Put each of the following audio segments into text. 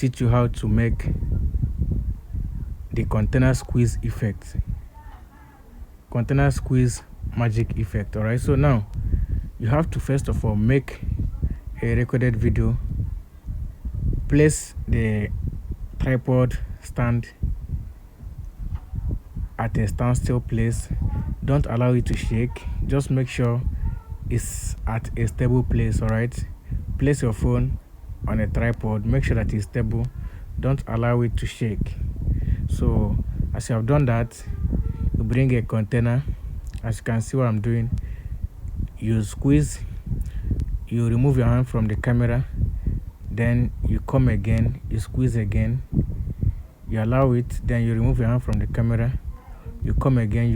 teach you how to make the container squeeze effect, container squeeze magic effect. All right, so now you have to first of all make a recorded video, place the tripod stand at a standstill place. Don't allow it to shake, just make sure it's at a stable place. All right, place your phone on a tripod, make sure that it's stable, don't allow it to shake. So as you have done that, you bring a container. As you can see what I'm doing, you squeeze, you remove your hand from the camera, then you come again, you squeeze again, you allow it, then you remove your hand from the camera, you come again,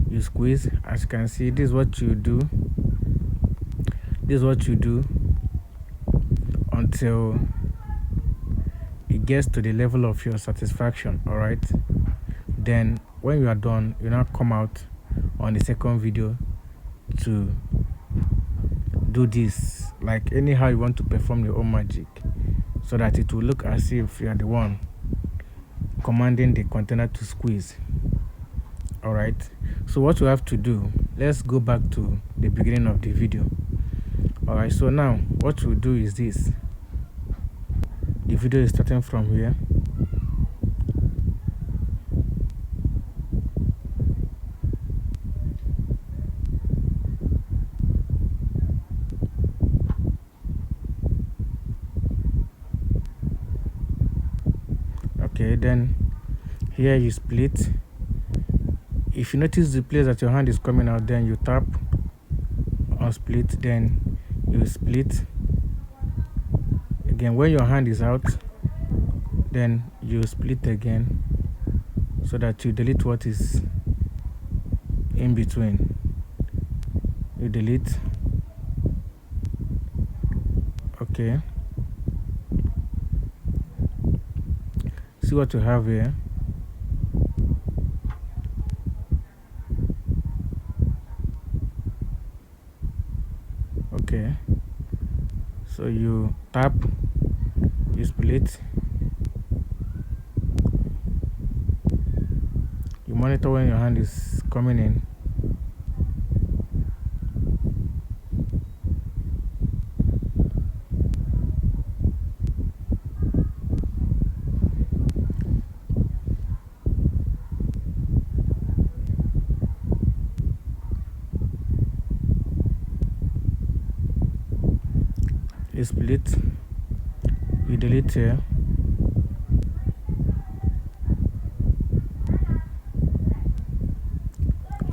you squeeze. As you can see, this is what you do, until it gets to the level of your satisfaction. All right, then when you are done, you now come out on the second video to do this, like anyhow you want to perform your own magic, so that it will look as if you are the one commanding the container to squeeze. All right, so what we have to do, let's go back to the beginning of the video. All right, so now what we'll do is this. The video is starting from here. Okay, then here you split. If you notice the place that your hand is coming out, then you tap on split, then you split again. When your hand is out, then you split again, so that you delete what is in between. You delete. Okay, see what you have here. Okay, so you tap, you split, you monitor when your hand is coming in. You split, you delete here.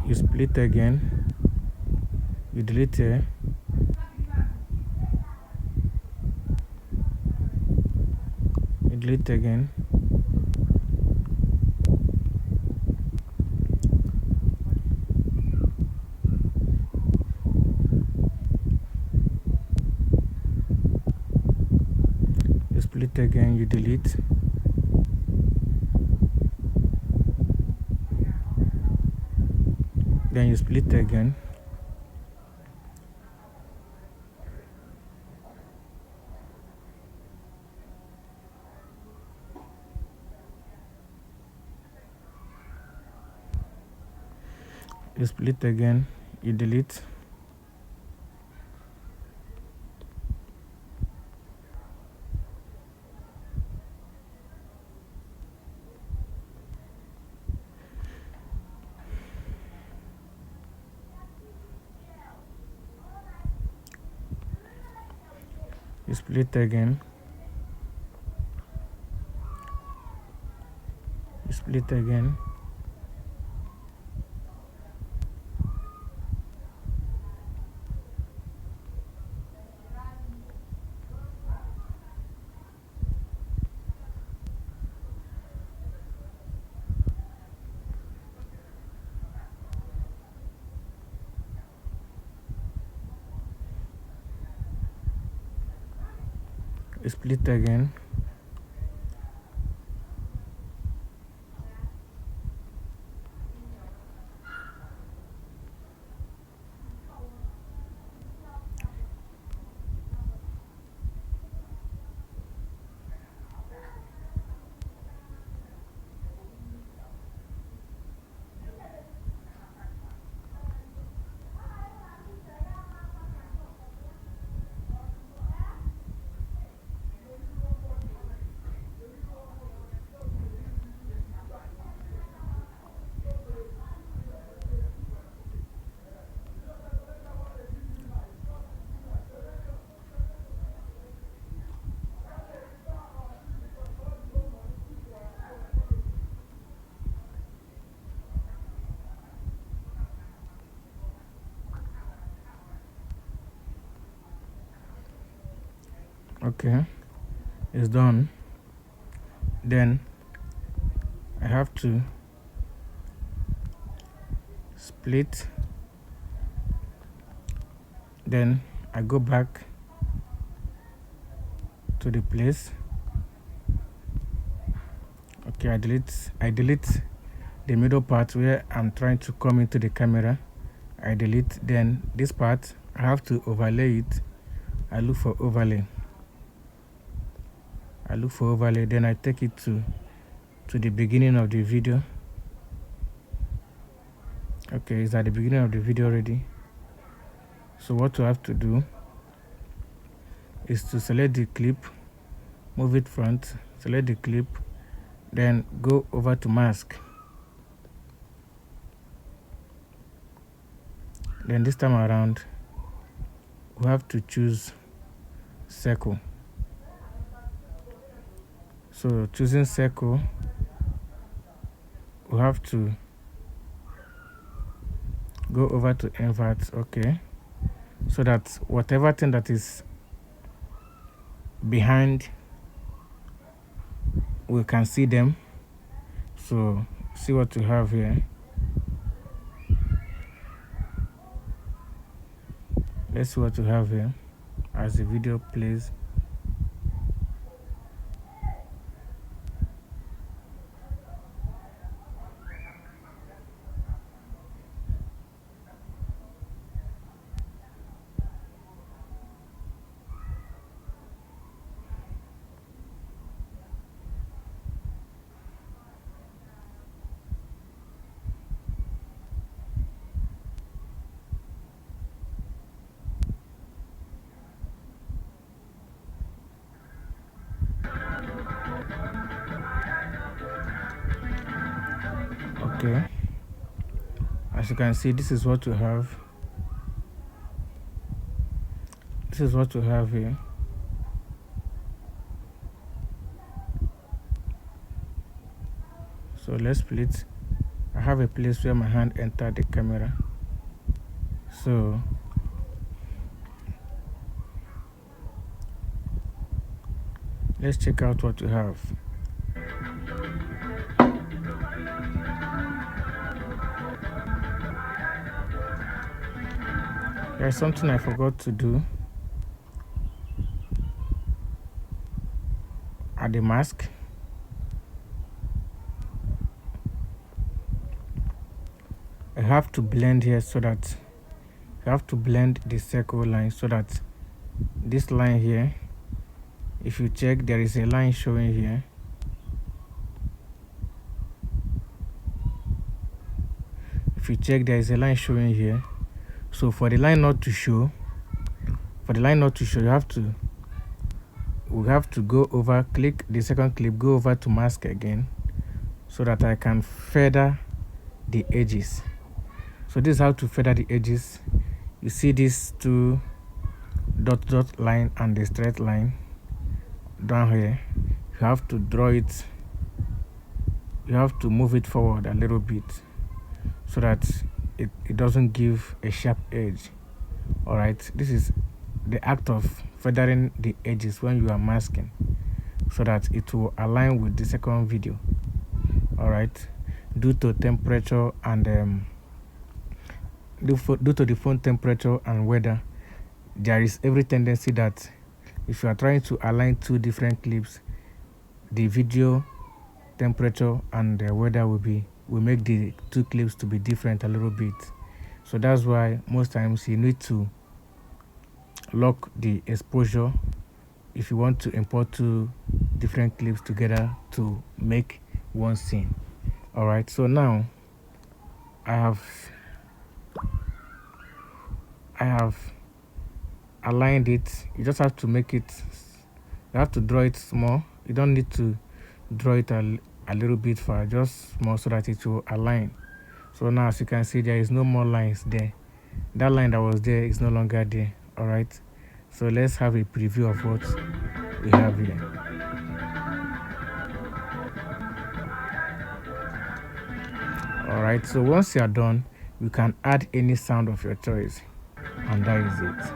You split again, you delete here. You delete again. You split again, you delete. Then you split again. You split again, you delete. You split again. You split again. You split again. Okay, it's done. Then I have to split. Then I go back to the place. Okay, I delete the middle part where I'm trying to come into the camera. I delete. Then this part I have to overlay it. I look for overlay. Then I take it to the beginning of the video. Okay, it's at the beginning of the video already. So what you have to do is to select the clip, move it front, select the clip, then go over to mask. Then this time around, we have to choose circle. So choosing circle, we have to go over to invert, okay, so that whatever thing that is behind, we can see them. So see what we have here. Let's see what we have here as the video plays. Okay, as you can see, this is what we have. This is what we have here. So let's split. I have a place where my hand entered the camera. So let's check out what we have. There's something I forgot to do at the mask. I have to blend here so that you have to blend the circle line so that this line here, if you check, there is a line showing here. If you check, there is a line showing here. So for the line not to show, we have to go over, click the second clip, go over to mask again so that I can feather the edges. So this is how to feather the edges. You see these two dot line and the straight line down here. You have to draw it, you have to move it forward a little bit so that it doesn't give a sharp edge. Alright, this is the act of feathering the edges when you are masking so that it will align with the second video. Alright, due to temperature and due to the phone temperature and weather, there is every tendency that if you are trying to align two different clips, the video temperature and the weather will make the two clips to be different a little bit. So that's why most times you need to lock the exposure if you want to import two different clips together to make one scene. Alright, so now I have aligned it. You just have to make it, you have to draw it small. You don't need to draw it a little bit far, just small so that it will align. So now as you can see, there is no more lines there. That line that was there is no longer there. Alright, so let's have a preview of what we have here. Alright, so once you are done, you can add any sound of your choice, and that is it.